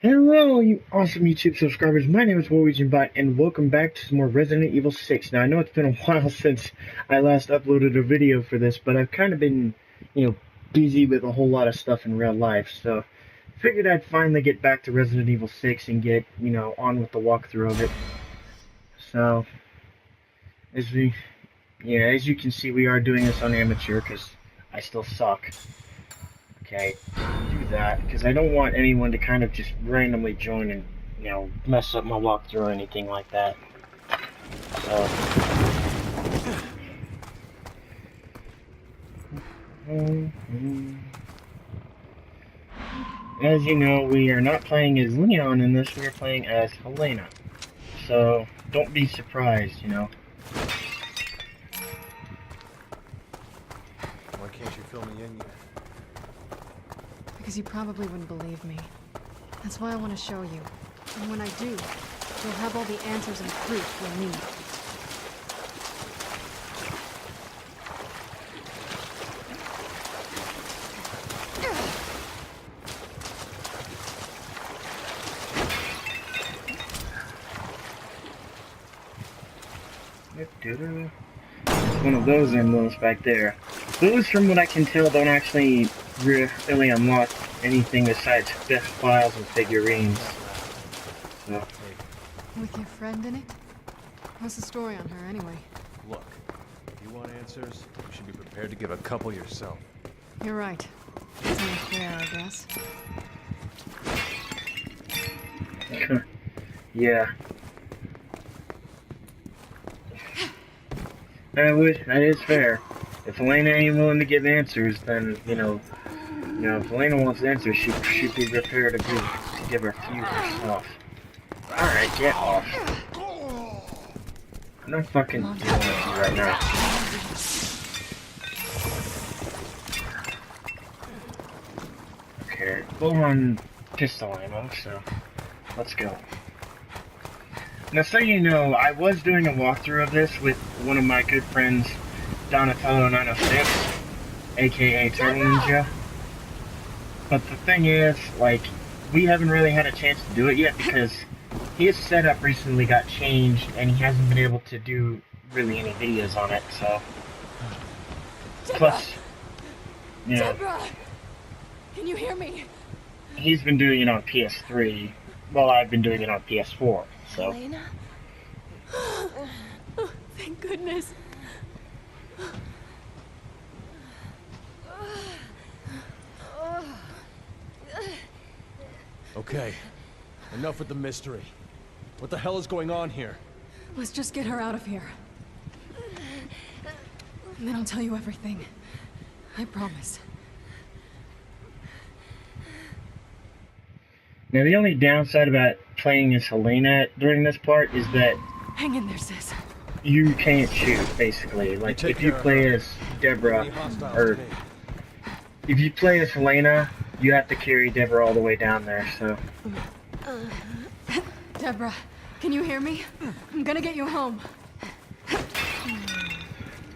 Hello, you awesome YouTube subscribers. My name is WarRegionBot, and welcome back to some more Resident Evil 6. Now, I know it's been a while since I last uploaded a video for this, but I've kind of been, busy with a whole lot of stuff in real life, so figured I'd finally get back to Resident Evil 6 and get, on with the walkthrough of it. So, as you can see, we are doing this on amateur, because I still suck. Okay, do that, because I don't want anyone to kind of just randomly join and, mess up my walkthrough or anything like that. So. As you know, we are not playing as Leon in this, we are playing as Helena. So, don't be surprised, Why can't you fill me in yet? Because you probably wouldn't believe me. That's why I want to show you. And when I do, you'll have all the answers and proof you'll need. One of those emblems back there. Those, from what I can tell, don't actually really unlock anything besides files and figurines. So. With your friend in it? What's the story on her, anyway? Look, if you want answers, you should be prepared to give a couple yourself. You're right. That's only fair, I guess. Yeah. That is fair. If Helena ain't willing to give answers, then, if Helena wants answers, she should be prepared to give her a few herself. Alright, get off. I'm not fucking dealing with you right now. Okay, full on pistol ammo, so let's go. Now, so you know, I was doing a walkthrough of this with one of my good friends, Donatello906, aka Turtle Ninja. But the thing is, we haven't really had a chance to do it yet because his setup recently got changed and he hasn't been able to do really any videos on it, so. Plus, Deborah! Can you hear me? He's been doing it on PS3, while I've been doing it on PS4, so. Helena? Oh, thank goodness. Okay, enough with the mystery. What the hell is going on here? Let's just get her out of here. And then I'll tell you everything. I promise. Now, the only downside about playing as Helena during this part is that hang in there, sis. You can't shoot, basically. Like, if you play as Deborah, or if you play as Helena, you have to carry Deborah all the way down there, so. Deborah, can you hear me? I'm gonna get you home.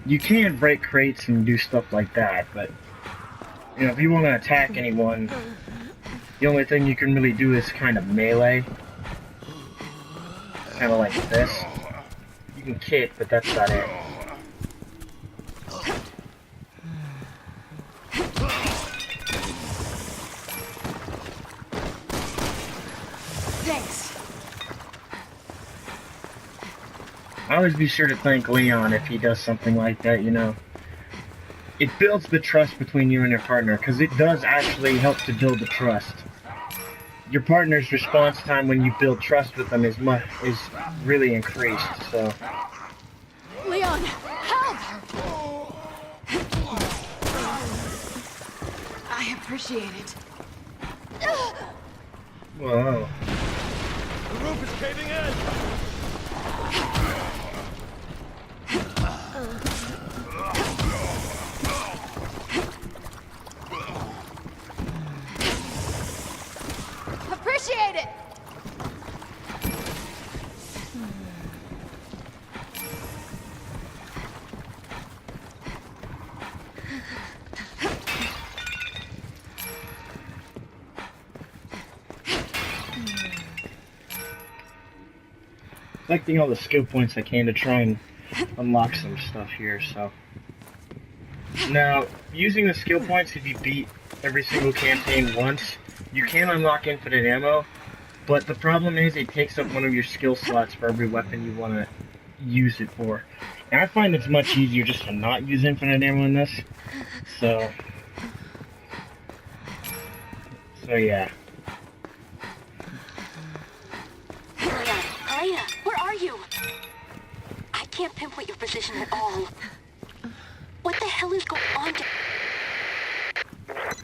You can break crates and do stuff like that, but, if you want to attack anyone, the only thing you can really do is kind of melee. Kind of like this. You can kick, but that's about it. Thanks. I always be sure to thank Leon if he does something like that, It builds the trust between you and your partner, because it does actually help to build the trust. Your partner's response time when you build trust with them is really increased, so. Leon, help! I appreciate it. Whoa. The roof is caving in! Appreciate it! collecting all the skill points I can to try and unlock some stuff here, so. Now, using the skill points, if you beat every single campaign once, you can unlock infinite ammo, but the problem is it takes up one of your skill slots for every weapon you want to use it for. And I find it's much easier just to not use infinite ammo in this, so yeah. Helena, where are you? I can't pinpoint your position at all. What the hell is going on?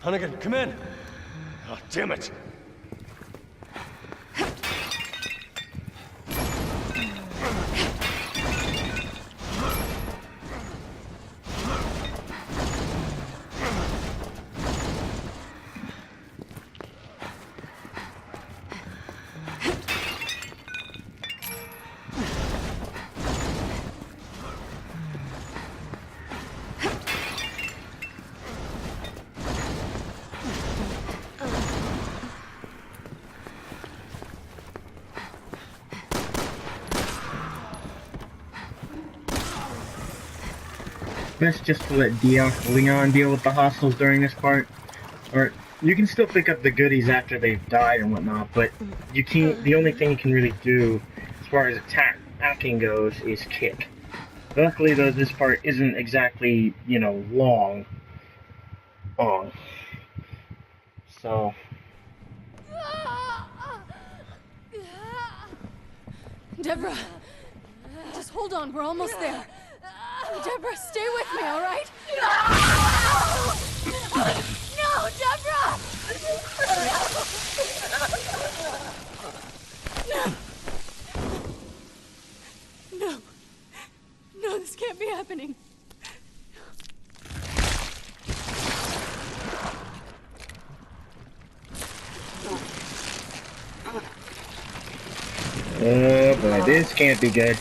Hunnigan, come in! Oh, damn it! Best just to let Leon deal with the hostiles during this part. Or you can still pick up the goodies after they've died and whatnot, but you can't. The only thing you can really do as far as attacking goes is kick. Luckily, though, this part isn't exactly, you know, long. So. Deborah, just hold on. We're almost there. Deborah, stay with me, all right? No, Deborah! No. No, this can't be happening. Oh boy, this can't be good.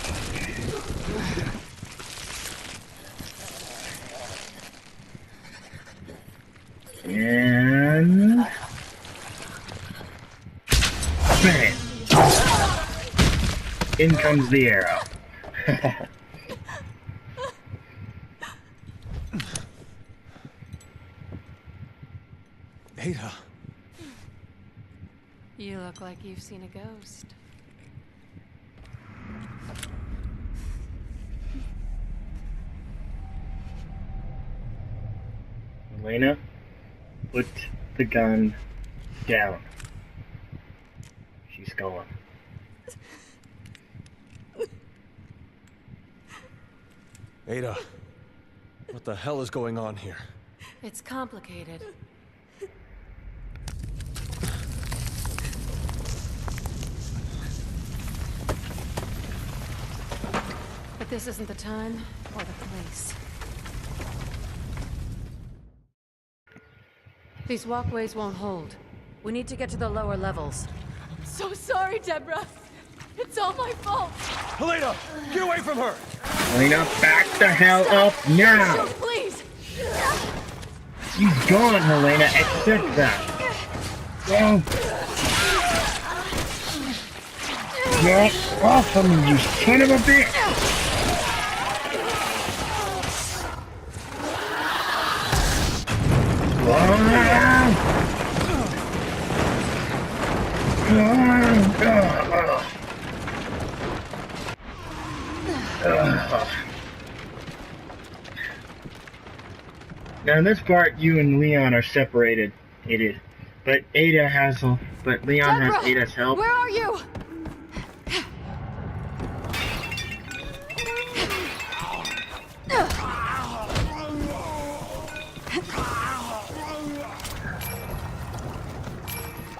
And bam! In comes the arrow. Ada. You look like you've seen a ghost. Elena, put the gun down. She's gone. Ada, what the hell is going on here? It's complicated. But this isn't the time or the place. These walkways won't hold. We need to get to the lower levels. I'm so sorry, Deborah. It's all my fault. Helena, get away from her! Elena, back the hell up now! Shoot, please. She's gone, Helena. Accept that. Go. Get off of me, you son of a bitch! Now in this part, you and Leon are separated. It is, but Leon Deborah, has Ada's help. Where are you?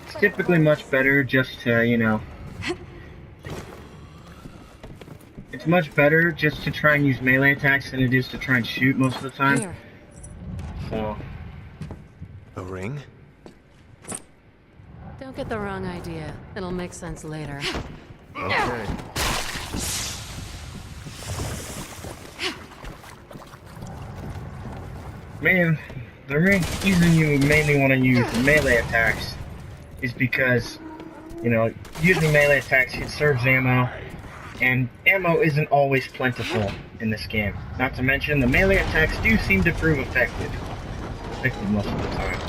It's typically much better just to, you know. It's much better just to try and use melee attacks than it is to try and shoot most of the time. Here. So. A ring? Don't get the wrong idea. It'll make sense later. Okay. Man, the reason you mainly want to use melee attacks is because, you know, using melee attacks conserves ammo, and ammo isn't always plentiful in this game. Not to mention, the melee attacks do seem to prove effective most of the time.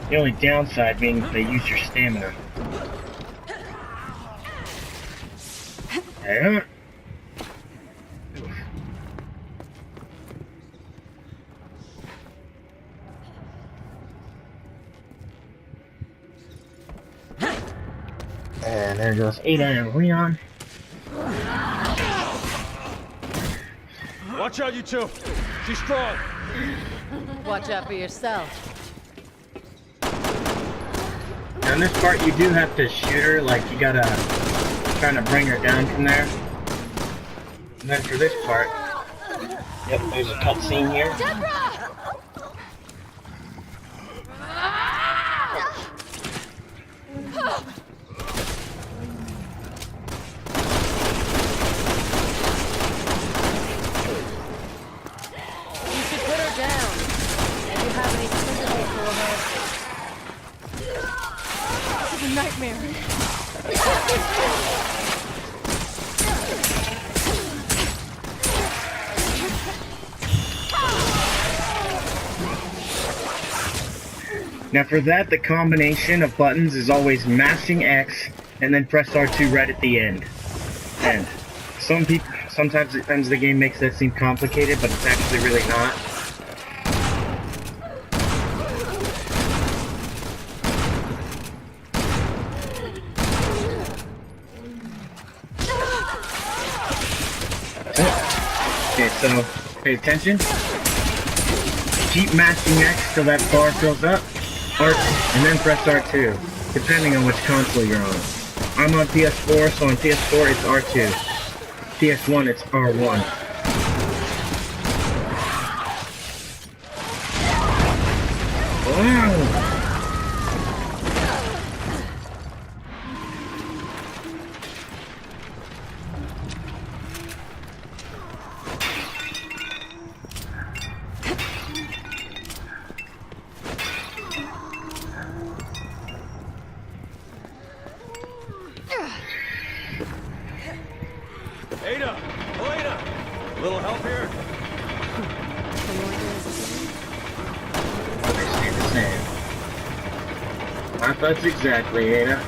The only downside being that they use your stamina. Yeah. And there goes Ada and Leon. Watch out, you two. She's strong. Watch out for yourself. Now in this part, you do have to shoot her, like you gotta kind of bring her down from there. And then for this part, yep, there's a cutscene here. You should put her down. If you have any sympathy for her. This is a nightmare. Now for that, the combination of buttons is always mashing X and then press R2 right at the end. And sometimes the game makes that seem complicated, but it's actually really not. Okay, so pay attention. Keep mashing X till that bar fills up. And then press R2, depending on which console you're on. I'm on PS4, so on PS4 it's R2. PS1 it's R1. Wow! Ada! Elena! A little help here? They stay the same. My thoughts exactly, Ada.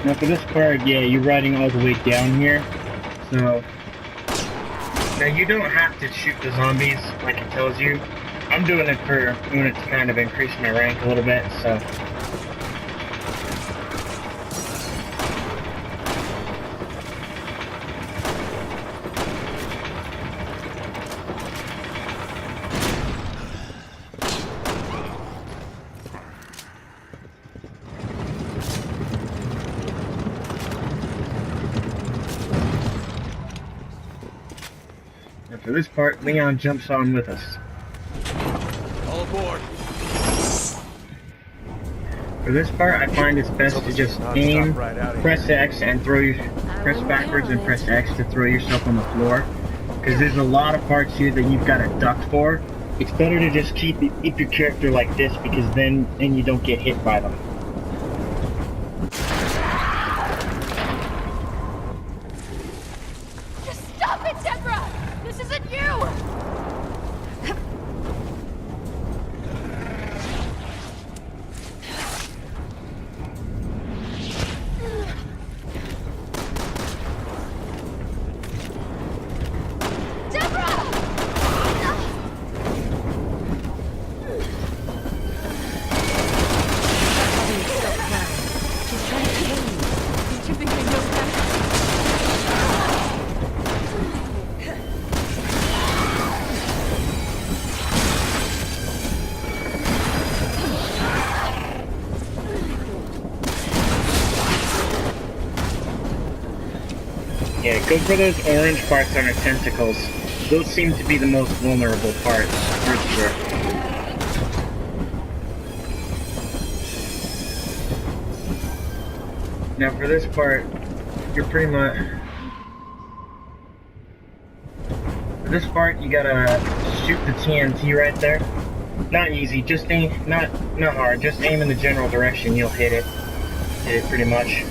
Now for this part, yeah, you're riding all the way down here. So, now you don't have to shoot the zombies like it tells you. I'm doing it to kind of increase my rank a little bit, so. And for this part, Leon jumps on with us. All aboard. For this part, I find it's best to just aim, press X, and press backwards and press X to throw yourself on the floor. Because there's a lot of parts here that you've got to duck for. It's better to just keep your character like this, because then you don't get hit by them. Stop it, Deborah! This isn't you! Yeah, go for those orange parts on her tentacles. Those seem to be the most vulnerable parts, for sure. Now for this part, you're pretty much... For this part, you gotta shoot the TNT right there. Not easy, just aim, not hard, just aim in the general direction, you'll hit it. Hit it pretty much.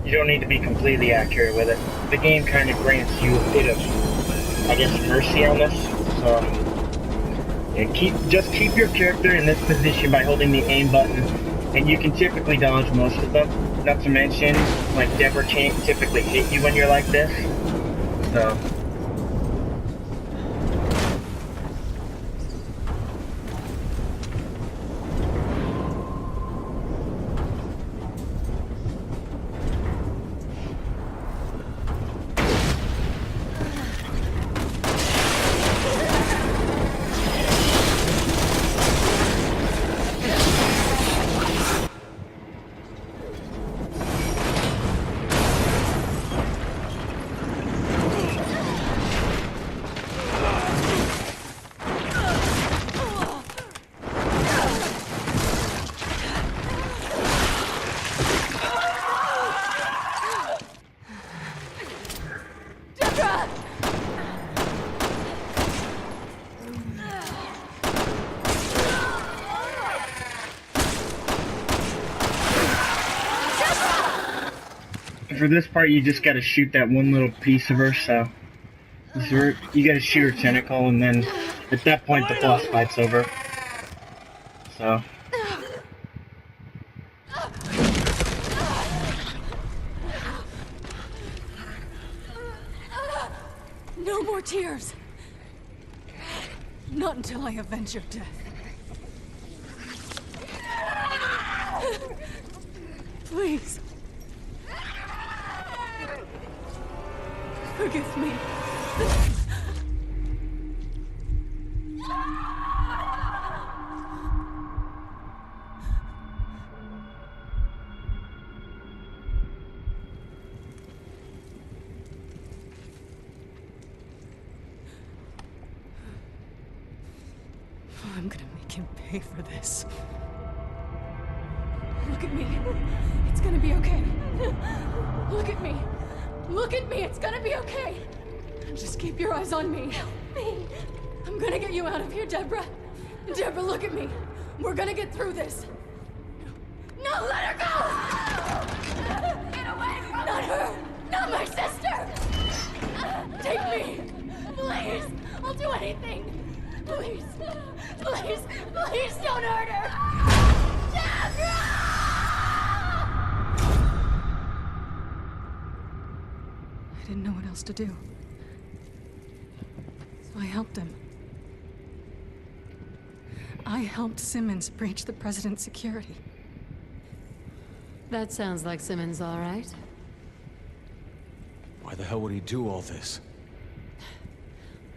You don't need to be completely accurate with it. The game kind of grants you a bit of, I guess, mercy on this. So, yeah, just keep your character in this position by holding the aim button, and you can typically dodge most of them. Not to mention, like, Deborah can't typically hit you when you're like this. So... For this part, you just gotta shoot that one little piece of her, so... You gotta shoot her tentacle, and then at that point the boss fight's over. So... No more tears! Not until I avenge your death. Please. Forgive me. I'm gonna make him pay for this. Look at me. It's gonna be okay. Look at me. Look at me. It's gonna be okay. Just keep your eyes on me. Help me. I'm gonna get you out of here, Deborah. Deborah, look at me. We're gonna get through this. No, let her go! Get away from me! Not her! Not my sister! Take me! Please! I'll do anything! Please! Please! Please don't hurt her! Deborah! I didn't know what else to do. So I helped him. I helped Simmons breach the president's security. That sounds like Simmons, all right. Why the hell would he do all this?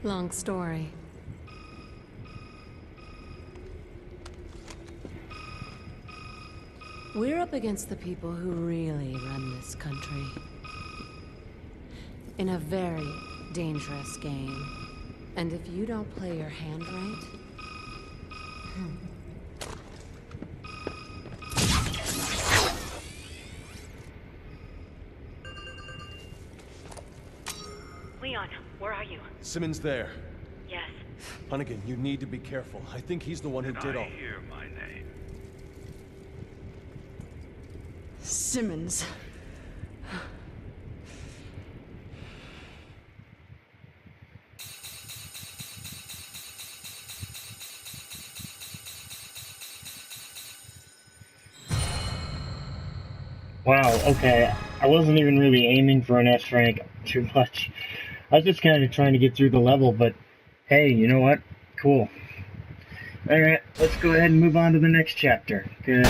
Long story. We're up against the people who really run this country. In a very dangerous game. And if you don't play your hand right... Leon, where are you? Simmons there. Yes. Hunnigan, you need to be careful. I think he's the one who did all... Hear my name. Simmons. Wow, okay. I wasn't even really aiming for an S rank too much. I was just kind of trying to get through the level, but hey, you know what? Cool. Alright, let's go ahead and move on to the next chapter. Good.